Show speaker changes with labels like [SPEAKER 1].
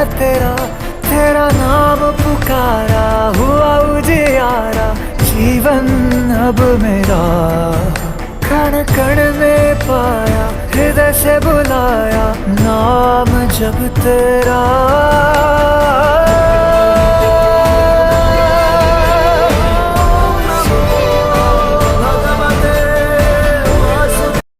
[SPEAKER 1] मैं तेरा तेरा नाम पुकारा, हुआ उजियारा जीवन अब मेरा। कण कण में पाया, हृदय से बुलाया नाम जब तेरा।